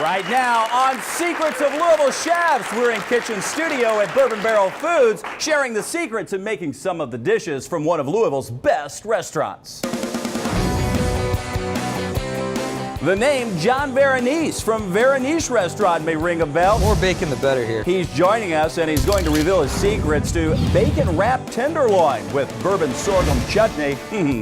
Right now on Secrets of Louisville Chefs, we're in Kitchen Studio at Bourbon Barrel Foods, sharing the secrets in making some of the dishes from one of Louisville's best restaurants. The name John Varanese from Varanese Restaurant may ring a bell. More bacon, the better here. He's joining us and he's going to reveal his secrets to bacon-wrapped tenderloin with bourbon sorghum chutney.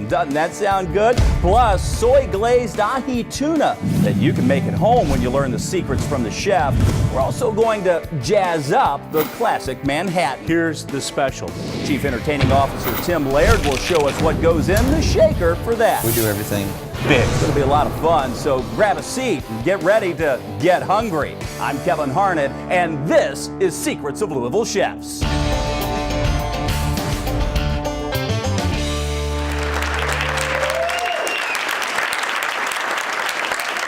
Doesn't that sound good? Plus, soy-glazed ahi tuna that you can make at home when you learn the secrets from the chef. We're also going to jazz up the classic Manhattan. Here's the special. Chief Entertaining Officer Tim Laird will show us what goes in the shaker for that. We do everything Big. It's going to be a lot of fun, so grab a seat and get ready to get hungry. I'm Kevin Harnett, and this is Secrets of Louisville Chefs.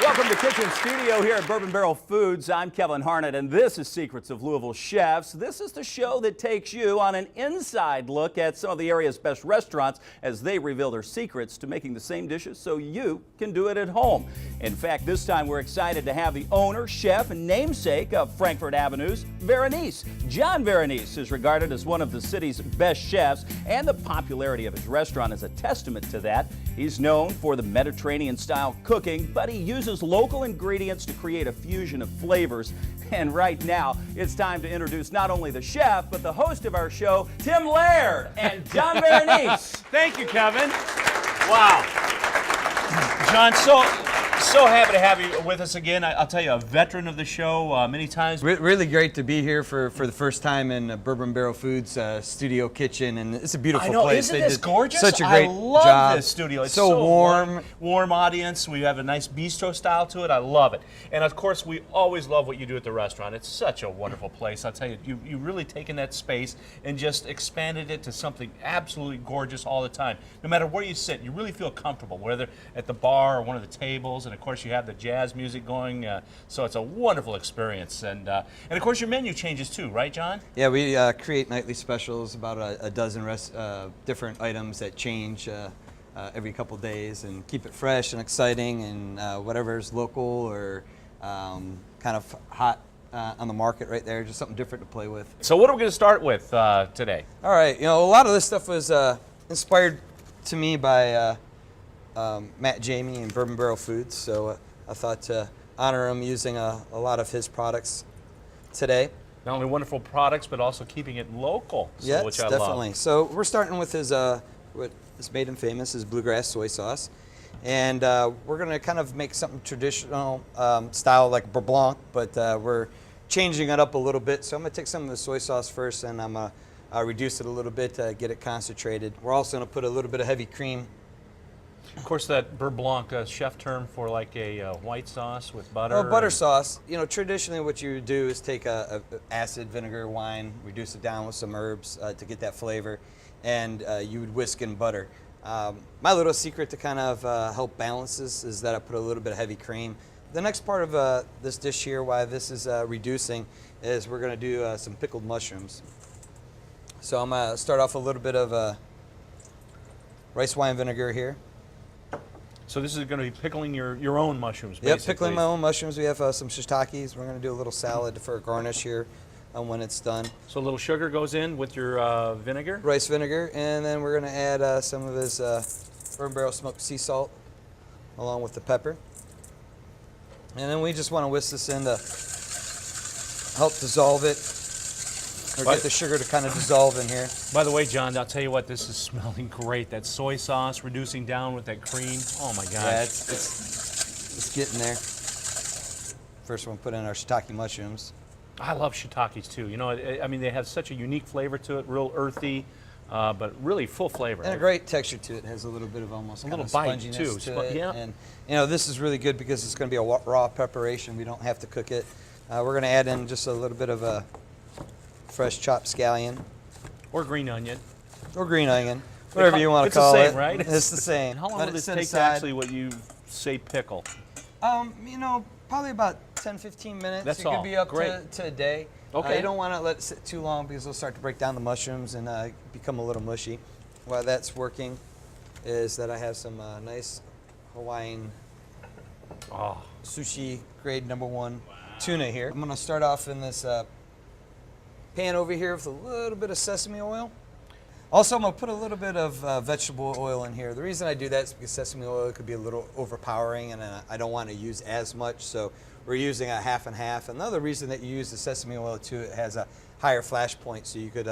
Welcome to Kitchen Studio here at Bourbon Barrel Foods. I'm Kevin Harnett, and this is Secrets of Louisville Chefs. This is the show that takes you on an inside look at some of the area's best restaurants as they reveal their secrets to making the same dishes so you can do it at home. In fact, this time we're excited to have the owner, chef, and namesake of Frankfort Avenue's Varanese. John Varanese is regarded as one of the city's best chefs, and the popularity of his restaurant is a testament to that. He's known for the Mediterranean-style cooking, but he uses local ingredients to create a fusion of flavors. And right now, it's time to introduce not only the chef, but the host of our show, Tim Laird and John Varanese. Thank you, Kevin. Wow. John, so happy to have you with us again. I'll tell you, a veteran of the show many times. Really great to be here for the first time in Bourbon Barrel Foods studio kitchen, and it's a beautiful place. Isn't this gorgeous? Such a great I love job. this studio. It's so warm. Warm audience. We have a nice bistro style to it. I love it. And of course, we always love what you do at the restaurant. It's such a wonderful place. I'll tell you, you really taken that space and just expanded it to something absolutely gorgeous all the time. No matter where you sit, you really feel comfortable, whether at the bar or one of the tables. And of course, you have the jazz music going, so it's a wonderful experience. And of course, your menu changes too, right, John? Yeah, we create nightly specials, about a dozen different items that change every couple days, and keep it fresh and exciting, and whatever's local or kind of hot on the market right there, just something different to play with. So what are we going to start with today? All right, a lot of this stuff was inspired to me by Matt Jamie and Bourbon Barrel Foods, so I thought to honor him using a lot of his products today. Not only wonderful products, but also keeping it local, which I definitely. love. So we're starting with his what has made him famous, his bluegrass soy sauce, and we're going to kind of make something traditional style like beurre blanc, but we're changing it up a little bit. So I'm going to take some of the soy sauce first, and I'm going to reduce it a little bit to get it concentrated. We're also going to put a little bit of heavy cream. Of course, that beurre blanc, chef term for like a white sauce with butter. Oh, butter sauce. Traditionally what you do is take a acid vinegar wine, reduce it down with some herbs to get that flavor, and you would whisk in butter. My little secret to kind of help balance this is that I put a little bit of heavy cream. The next part of this dish here, why this is reducing, is we're going to do some pickled mushrooms. So I'm going to start off a little bit of rice wine vinegar here. So this is going to be pickling your own mushrooms, basically. Yep, pickling my own mushrooms. We have some shiitakes. We're going to do a little salad for a garnish here when it's done. So a little sugar goes in with your vinegar? Rice vinegar, and then we're going to add some of his Bourbon Barrel smoked sea salt along with the pepper. And then we just want to whisk this in to help dissolve it, or get the sugar to kind of dissolve in here. By the way, John, I'll tell you what, this is smelling great. That soy sauce reducing down with that cream. Oh my gosh. Yeah, it's getting there. First we'll put in our shiitake mushrooms. I love shiitakes too. I mean, they have such a unique flavor to it, real earthy, but really full flavor. And a great texture to it. It has a little bit of almost a kind little of bite sponginess too. to it. Yeah. And this is really good because it's going to be a raw preparation. We don't have to cook it. We're going to add in just a little bit of a fresh chopped scallion. Or green onion. Or green onion. Whatever you want to call it. It's the same, right? It's the same. How long will this take to actually what you say pickle? Probably about 10-15 minutes. That's it could be up Great. to a day. Okay. You don't want to let it sit too long because it'll start to break down the mushrooms and become a little mushy. While that's working is that I have some nice Hawaiian sushi grade #1 tuna here. I'm gonna start off in this pan over here with a little bit of sesame oil. Also, I'm gonna put a little bit of vegetable oil in here. The reason I do that is because sesame oil could be a little overpowering, and I don't want to use as much, so we're using a half and half. Another reason that you use the sesame oil too, it has a higher flash point, so you could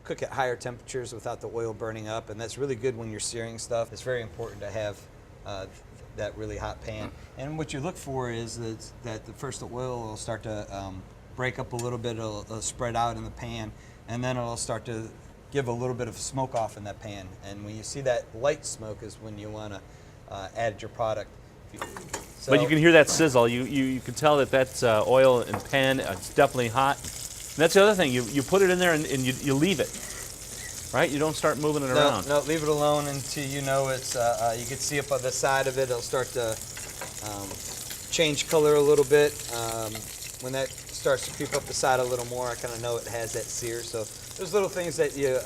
cook at higher temperatures without the oil burning up, and that's really good when you're searing stuff. It's very important to have that really hot pan. And what you look for is that the first the oil will start to break up a little bit, it'll spread out in the pan, and then it'll start to give a little bit of smoke off in that pan. And when you see that light smoke is when you want to add your product. But you can hear that sizzle. You can tell that that's oil and pan. It's definitely hot. And that's the other thing. You put it in there and you leave it, right? You don't start moving it around. No, leave it alone until you know it's, you can see up on the side of it, it'll start to change color a little bit. When that starts to creep up the side a little more, I kind of know it has that sear. So there's little things that you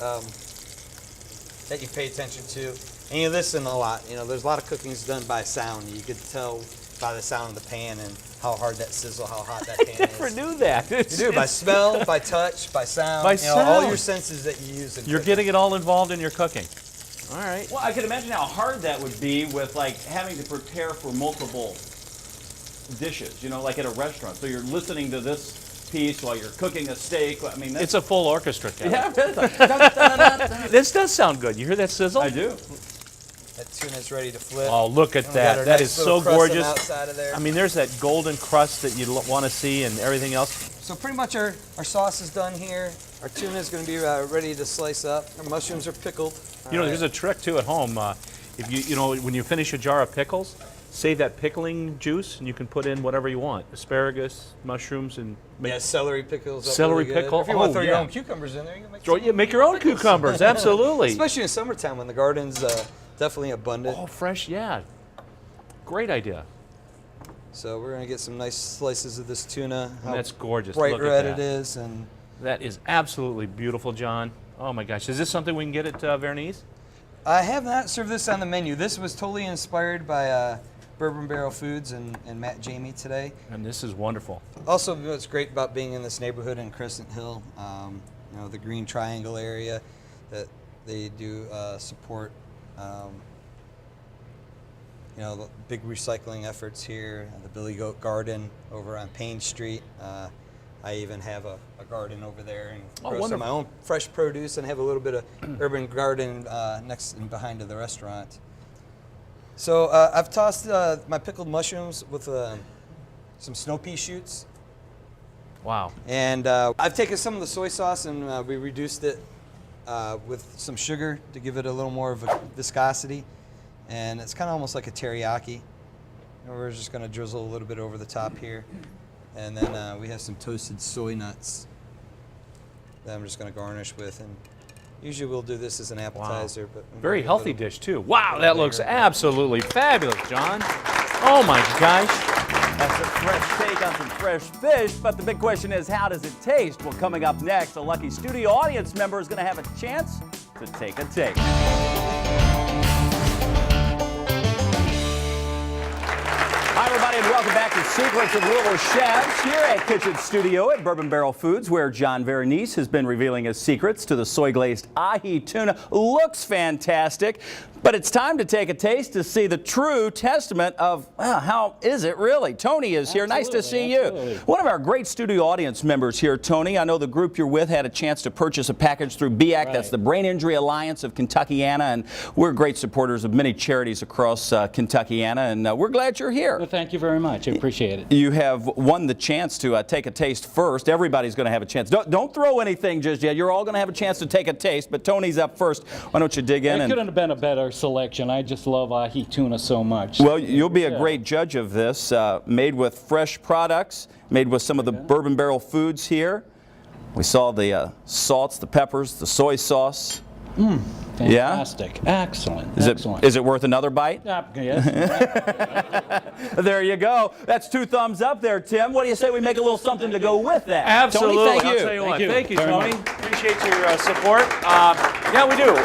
pay attention to, and you listen a lot. You know, there's a lot of cooking is done by sound. You could tell by the sound of the pan and how hard that sizzle, how hot that pan is. I never knew that. You do by smell, by touch, by sound. By sound. All sound. your senses that you use in You're cooking. getting it all involved in your cooking. All right. Well, I can imagine how hard that would be with like having to prepare for multiple dishes, you know, like at a restaurant. So you're listening to this piece while you're cooking a steak. I mean, that's, It's a full orchestra, Kevin. yeah, it's like, dun, dun, dun, dun, dun. This does sound good. You hear that sizzle? I do. That tuna's ready to flip. Oh, look at And we got our that. That nice is little so crust on the gorgeous. outside of there. I mean, there's that golden crust that you want to see and everything else. So pretty much our sauce is done here. Our tuna is going to be ready to slice up. Our mushrooms are pickled. You know, there's a trick too at home. If you know, when you finish a jar of pickles, save that pickling juice, and you can put in whatever you want: asparagus, mushrooms, and Yeah, celery pickles. Up Celery really good. pickle? If you want Oh, to throw your yeah. own cucumbers in there, you can make make your own cucumbers. Absolutely. Especially in summertime when the garden's definitely abundant. Oh, fresh, yeah. Great idea. So we're going to get some nice slices of this tuna. And that's gorgeous. Bright Look at red that. it is, and That is absolutely beautiful, John. Oh my gosh, is this something we can get at Varanese? I have not served this on the menu. This was totally inspired by Bourbon Barrel Foods and Matt Jamie today. And this is wonderful. Also, what's great about being in this neighborhood in Crescent Hill, you know, the Green Triangle area, that they do support, you know, the big recycling efforts here, the Billy Goat Garden over on Payne Street. I even have a garden over there and grow some of my own fresh produce and have a little bit of urban garden next and behind to the restaurant. So I've tossed my pickled mushrooms with some snow pea shoots. Wow. And I've taken some of the soy sauce and we reduced it with some sugar to give it a little more of a viscosity. And it's kind of almost like a teriyaki. And we're just going to drizzle a little bit over the top here. And then we have some toasted soy nuts that I'm just going to garnish with. And usually we'll do this as an appetizer. But Very healthy dish, too. Wow, that looks absolutely fabulous, John. Oh my gosh. That's a fresh take on some fresh fish, but the big question is, how does it taste? Well, coming up next, a lucky studio audience member is going to have a chance to take a taste. Hi, everybody, and welcome back to Secrets of Louisville Chefs here at Kitchen Studio at Bourbon Barrel Foods, where John Varanese has been revealing his secrets to the soy-glazed ahi tuna. Looks fantastic, but it's time to take a taste to see the true testament of, well, how is it really? Tony is here. Nice to see you. One of our great studio audience members here, Tony. I know the group you're with had a chance to purchase a package through BIAC. That's the Brain Injury Alliance of Kentuckiana, and we're great supporters of many charities across Kentuckiana, and we're glad you're here. Well, thank you very much. I appreciate it. You have won the chance to take a taste first. Everybody's going to have a chance. Don't throw anything just yet. You're all going to have a chance to take a taste, but Tony's up first. Why don't you dig in? It couldn't have been a better selection. I just love ahi tuna so much. Well, you'll be a great judge of this. Made with fresh products, made with some of the Bourbon Barrel Foods here. We saw the salts, the peppers, the soy sauce. Fantastic. Excellent. Excellent. Is it worth another bite? Yes. There you go. That's 2 thumbs up there, Tim. What do you say we make a little something to go with that? Absolutely. Tony, thank I'll you. tell you what. Thank you, very Tony. much. Appreciate your support. Yeah, we do.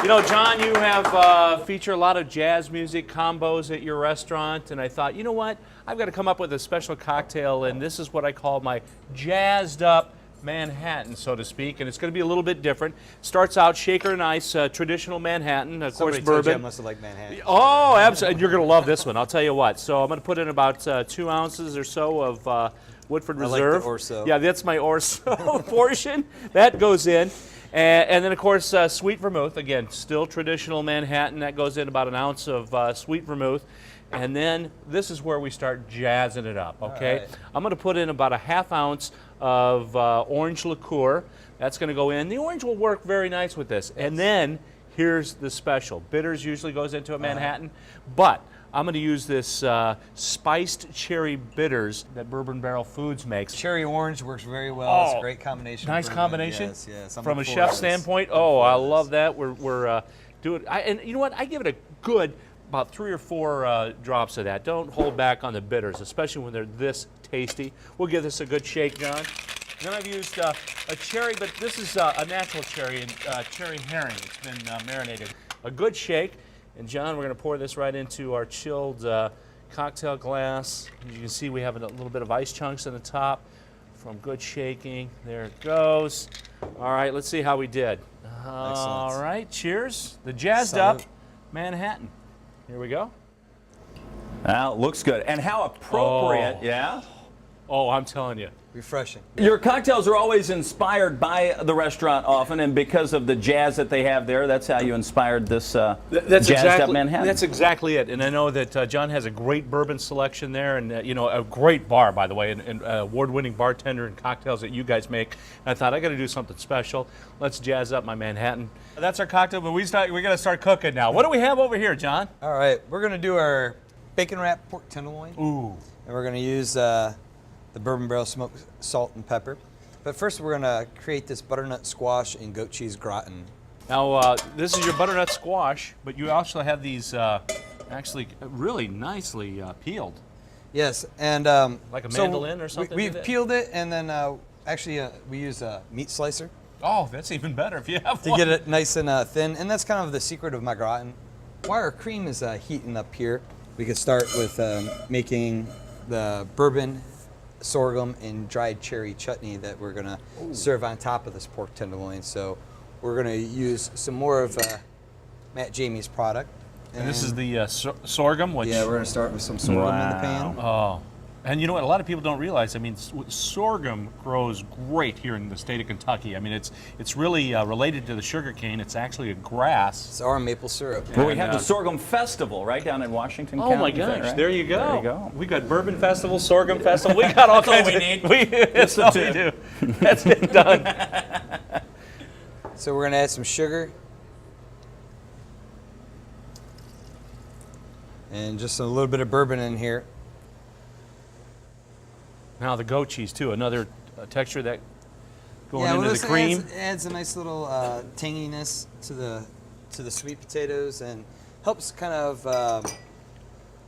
You know, John, you have feature a lot of jazz music combos at your restaurant, and I thought, you know what? I've got to come up with a special cocktail, and this is what I call my jazzed up Manhattan, so to speak, and it's going to be a little bit different. Starts out shaker and ice, traditional Manhattan, of Somebody course, told you I bourbon. must have liked Manhattan. Oh, absolutely. You're going to love this one, I'll tell you what. So I'm going to put in about 2 ounces or so of Woodford I like Reserve. the Orso. Yeah, that's my Orso portion. That goes in. And then, of course, sweet vermouth. Again, still traditional Manhattan. That goes in about an ounce of sweet vermouth. And then this is where we start jazzing it up, okay? right. I'm going to put in about a ½ ounce of orange liqueur. That's going to go in. The orange will work very nice with this. And then here's the special. Bitters usually goes into a Manhattan, but I'm going to use this spiced cherry bitters that Bourbon Barrel Foods makes. Cherry orange works very well. It's Oh, a great combination. Nice bourbon. combination. Yes, yes. I'm From a looking chef forward to this. standpoint, Looking oh, forward I to love this. that. We're doing. And you know what? I give it a good about 3 or 4 drops of that. Don't hold back on the bitters, especially when they're this tasty. We'll give this a good shake, John. Then I've used a cherry, but this is a natural cherry and cherry herring. It's been marinated. A good shake, and John, we're going to pour this right into our chilled cocktail glass. As you can see, we have a little bit of ice chunks in the top from good shaking. There it goes. All right, let's see how we did. All right, cheers. The jazzed up Manhattan. Here we go. Well, looks good. And how appropriate, yeah? Oh, I'm telling you. Refreshing. Your cocktails are always inspired by the restaurant often, and because of the jazz that they have there, that's how you inspired this jazzed up Manhattan. That's exactly it. And I know that John has a great bourbon selection there, and you know, a great bar, by the way, and award-winning bartender and cocktails that you guys make. And I thought I got to do something special. Let's jazz up my Manhattan. That's our cocktail, but we got to start cooking now. What do we have over here, John? All right, we're going to do our bacon wrapped pork tenderloin. Ooh. And we're going to use the Bourbon Barrel smoked salt and pepper. But first we're going to create this butternut squash and goat cheese gratin. Now, this is your butternut squash, but you also have these actually really nicely peeled. Yes, and Like a mandolin or something? We've peeled it, and then actually we use a meat slicer Oh, that's even better if you have to one. get it nice and thin. And that's kind of the secret of my gratin. While our cream is heating up here, we could start with making the bourbon, sorghum, and dried cherry chutney that we're gonna serve on top of this pork tenderloin. So we're gonna use some more of Matt Jamie's product. And this is the sorghum, which Yeah, we're gonna start with some sorghum in the pan. oh, and you know what? A lot of people don't realize. I mean, sorghum grows great here in the state of Kentucky. I mean, it's really related to the sugar cane. It's actually a grass. It's our maple syrup. Well, we And, have the Sorghum Festival right down in Washington Oh County. my is that gosh! right? There you go. There you go. We got Bourbon Festival, Sorghum Festival. We got all kinds all we of. need. That's the all two. we do. That's it done. So we're gonna add some sugar. And just a little bit of bourbon in here. Now the goat cheese too. Another texture that going into this the cream. adds a nice little tanginess to the sweet potatoes and helps kind of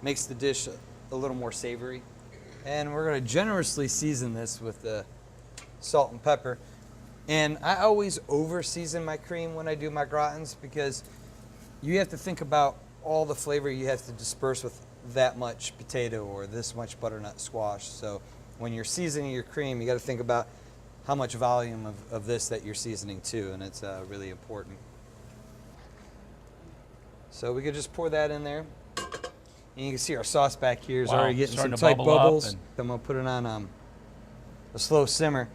makes the dish a little more savory. And we're going to generously season this with the salt and pepper. And I always over season my cream when I do my gratins because you have to think about all the flavor you have to disperse with that much potato or this much butternut squash. So when you're seasoning your cream, you got to think about how much volume of this that you're seasoning to, and it's really important. So we could just pour that in there. And you can see our sauce back here is Wow, already getting starting some to tight bubble up bubbles. and- Then we'll put it on a slow simmer.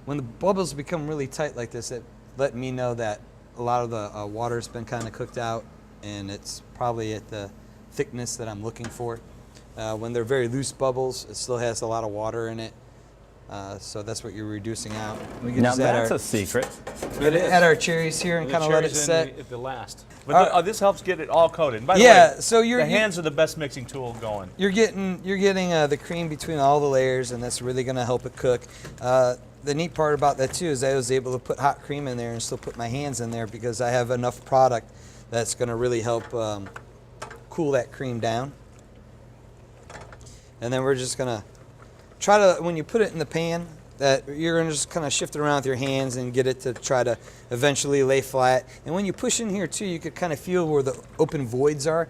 When the bubbles become really tight like this, it let me know that a lot of the water's been kind of cooked out, and it's probably at the thickness that I'm looking for. When they're very loose bubbles, it still has a lot of water in it. So that's what you're reducing out. We can Now just add that's our, a secret. add our cherries here and The kind of let it cherries in set. at the last. But this helps get it all coated. And by the Yeah, way, so the hands are the best mixing tool going. You're getting the cream between all the layers, and that's really going to help it cook. The neat part about that too is I was able to put hot cream in there and still put my hands in there because I have enough product that's going to really help cool that cream down. And then we're just going to try to, when you put it in the pan, that you're going to just kind of shift it around with your hands and get it to try to eventually lay flat. And when you push in here too, you could kind of feel where the open voids are.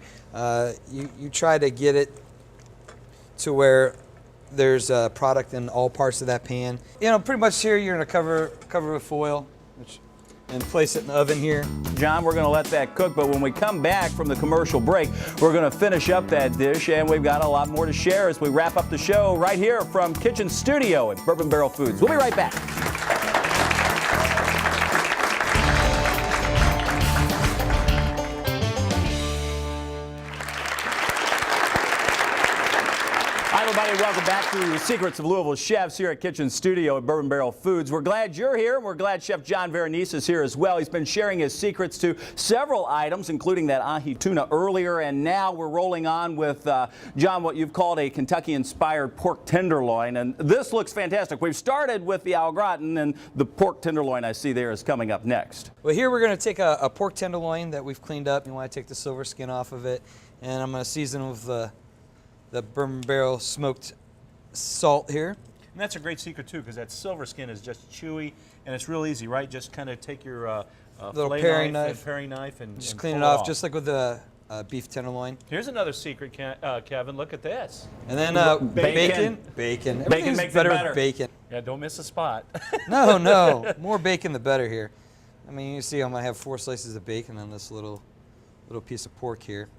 You try to get it to where there's product in all parts of that pan. You know, pretty much here you're going to cover with foil and place it in the oven here. John, we're going to let that cook, but when we come back from the commercial break, we're going to finish up that dish, and we've got a lot more to share as we wrap up the show right here from Kitchen Studio at Bourbon Barrel Foods. We'll be right back. Hi, everybody. Welcome back to the Secrets of Louisville Chefs here at Kitchen Studio at Bourbon Barrel Foods. We're glad you're here. We're glad Chef John Varanese is here as well. He's been sharing his secrets to several items, including that ahi tuna earlier, and now we're rolling on with, John, what you've called a Kentucky-inspired pork tenderloin, and this looks fantastic. We've started with the au gratin, and the pork tenderloin I see there is coming up next. Well, here we're going to take a pork tenderloin that we've cleaned up. You want to take the silver skin off of it, and I'm going to season with the Bourbon Barrel smoked salt here. And that's a great secret too, because that silver skin is just chewy and it's real easy, right? Just kind of take your little paring paring knife and just and clean pull it off, just like with the beef tenderloin. Here's another secret, Kevin. Look at this. And then Bacon. bacon. Bacon makes it better better. with bacon. Yeah, don't miss a spot. No, more bacon the better here. I mean, you see I'm gonna have 4 slices of bacon on this little piece of pork here.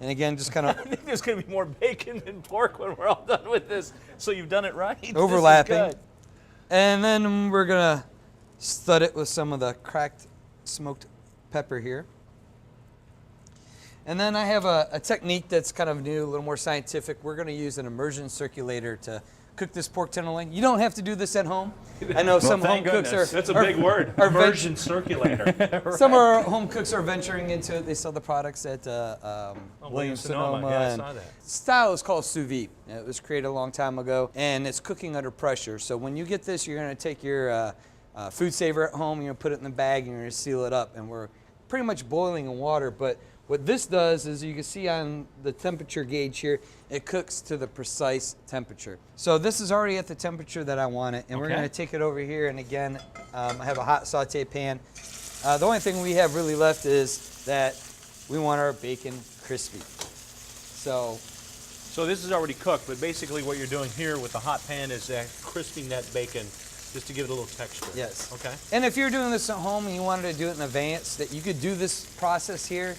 And again, just kind I of think there's going to be more bacon than pork when we're all done with this. So you've done it right. overlapping. This is good. And then we're gonna stud it with some of the cracked smoked pepper here. And then I have a technique that's kind of new, a little more scientific. We're gonna use an immersion circulator to cook this pork tenderloin. You don't have to do this at home. I know some home thank cooks goodness. That's a big word. Immersion circulator. Some of our home cooks are venturing into it. They sell the products at Williams-Sonoma. Yeah, I saw that. Style is called sous vide. It was created a long time ago, and it's cooking under pressure. So when you get this, you're going to take your food saver at home, you're going to put it in the bag, and you're going to seal it up. And we're pretty much boiling in water, but what this does is, you can see on the temperature gauge here, it cooks to the precise temperature. So this is already at the temperature that I want it, and we're Okay. going to take it over here, and again, I have a hot saute pan. The only thing we have really left is that we want our bacon crispy. So So this is already cooked, but basically what you're doing here with the hot pan is crisping that bacon just to give it a little texture. yes. Okay. And if you're doing this at home and you wanted to do it in advance, that you could do this process here,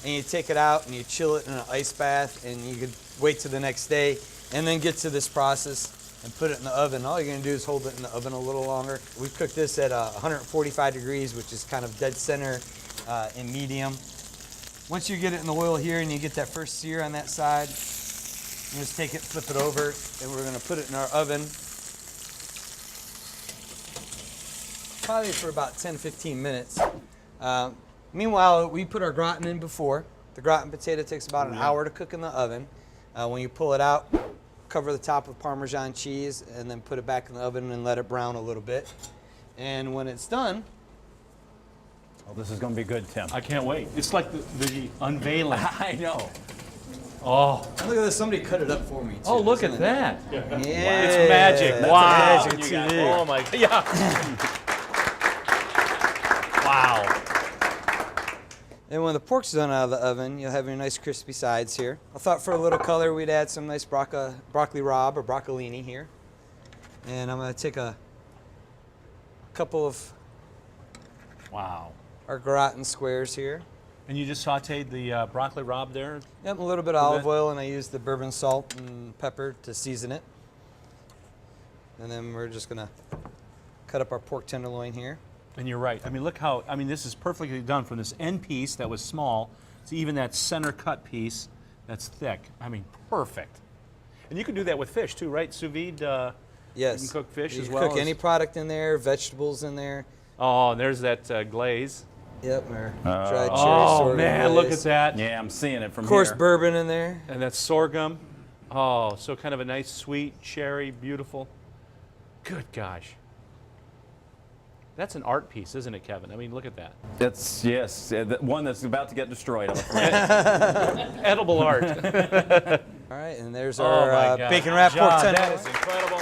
and you take it out and you chill it in an ice bath, and you could wait till the next day and then get to this process and put it in the oven. All you're going to do is hold it in the oven a little longer. We've cooked this at 145 degrees, which is kind of dead center in medium. Once you get it in the oil here and you get that first sear on that side, you just take it, flip it over, and we're going to put it in our oven probably for about 10-15 minutes. Meanwhile, we put our gratin in before. The gratin potato takes about an hour to cook in the oven. When you pull it out, cover the top with Parmesan cheese, and then put it back in the oven and let it brown a little bit. And when it's done, Oh, this is going to be good, Tim. I can't wait. It's like the unveiling. I know. Oh. look at this, somebody cut it up for me too. Oh, look at Isn't it that. Yeah. It's magic. That's Wow. magic You got- TV. oh my. Yeah. Wow. And when the pork's done out of the oven, you'll have your nice crispy sides here. I thought for a little color, we'd add some nice broccoli rabe or broccolini here. And I'm going to take a couple of Wow. our gratin squares here. And you just sauteed the broccoli rabe there? Yep, a little bit of olive oil, and I use the bourbon salt and pepper to season it. And then we're just going to cut up our pork tenderloin here. And you're right. I mean, look how, I mean, this is perfectly done from this end piece that was small to even that center cut piece that's thick. I mean, perfect. And you can do that with fish too, right? Sous vide, Yes. you can cook fish You as can well cook any product in there, vegetables in there. Oh, and there's that glaze. Yep, or dried cherry Oh, sorghum man, look at glaze. that. Yeah, I'm seeing it from Of course, here. bourbon in there. And that sorghum. Oh, so kind of a nice, sweet, cherry, beautiful. Good gosh. That's an art piece, isn't it, Kevin? I mean, look at that. It's, yes, the one that's about to get destroyed, I'm afraid. Edible art. All right, and there's Oh, our my God. bacon wrapped pork John, tenderloin. that is incredible.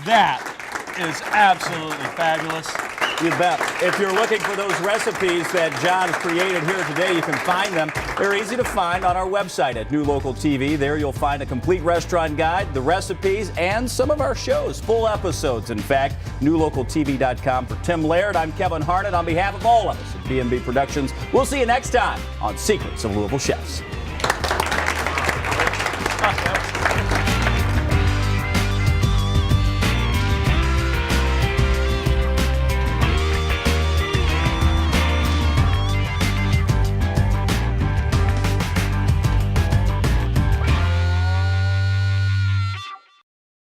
That is absolutely fabulous. You bet. If you're looking for those recipes that John has created here today, you can find them. They're easy to find on our website at New Local TV. There you'll find a complete restaurant guide, the recipes, and some of our shows, full episodes, in fact. NewLocalTV.com. For Tim Laird, I'm Kevin Harnett. On behalf of all of us at B&B Productions, we'll see you next time on Secrets of Louisville Chefs. That